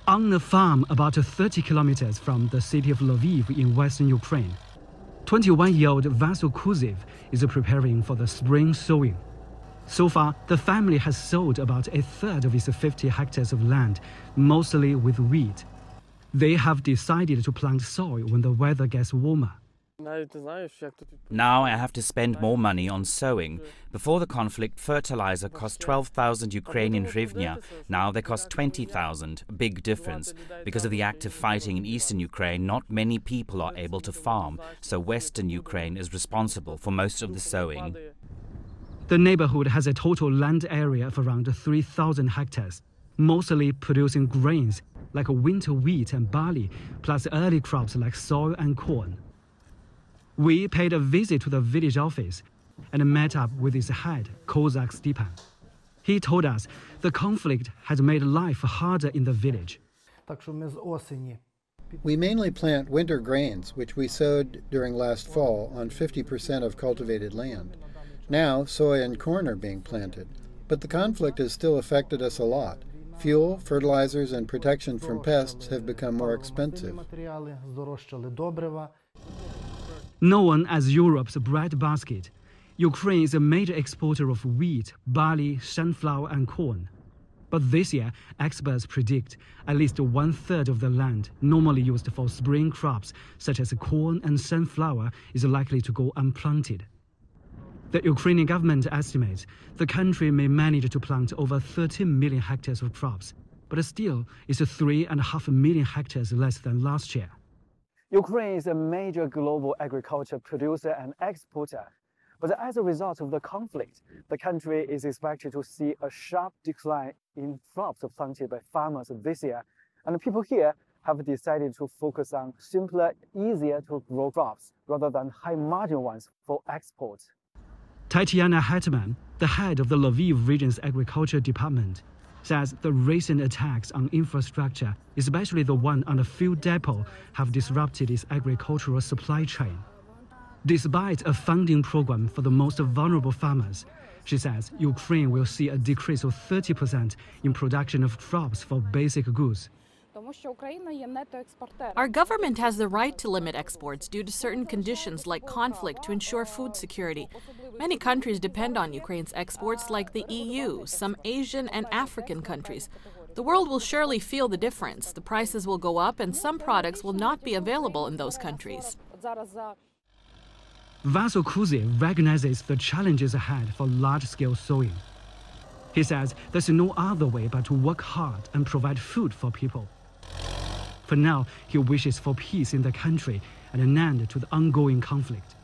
On a farm about 30 kilometers from the city of Lviv in western Ukraine, 21-year-old Vasyl Kuzev is preparing for the spring sowing. So far, the family has sowed about a third of its 50 hectares of land, mostly with wheat. They have decided to plant soy when the weather gets warmer. Now I have to spend more money on sowing. Before the conflict, fertilizer cost 12,000 Ukrainian hryvnia. Now they cost 20,000. A big difference. Because of the active fighting in eastern Ukraine, not many people are able to farm, so western Ukraine is responsible for most of the sowing. The neighborhood has a total land area of around 3,000 hectares, mostly producing grains like winter wheat and barley, plus early crops like soy and corn. We paid a visit to the village office and met up with its head, Kozak Stepan. He told us the conflict has made life harder in the village. We mainly plant winter grains, which we sowed during last fall on 50% of cultivated land. Now, soy and corn are being planted, but the conflict has still affected us a lot. Fuel, fertilizers, and protection from pests have become more expensive. Known as Europe's breadbasket, Ukraine is a major exporter of wheat, barley, sunflower, and corn. But this year, experts predict at least one-third of the land normally used for spring crops, such as corn and sunflower, is likely to go unplanted. The Ukrainian government estimates the country may manage to plant over 13 million hectares of crops, but still is 3.5 million hectares less than last year. Ukraine is a major global agriculture producer and exporter. But as a result of the conflict, the country is expected to see a sharp decline in crops planted by farmers this year. And people here have decided to focus on simpler, easier to grow crops rather than high-margin ones for export. Tatiana Hetman, the head of the Lviv region's agriculture department, says the recent attacks on infrastructure, especially the one on the fuel depot, have disrupted its agricultural supply chain. Despite a funding program for the most vulnerable farmers, she says Ukraine will see a decrease of 30% in production of crops for basic goods. Our government has the right to limit exports due to certain conditions like conflict to ensure food security. Many countries depend on Ukraine's exports like the EU, some Asian and African countries. The world will surely feel the difference. The prices will go up and some products will not be available in those countries. Vasyl Kuzev recognizes the challenges ahead for large-scale sowing. He says there's no other way but to work hard and provide food for people. For now, he wishes for peace in the country and an end to the ongoing conflict.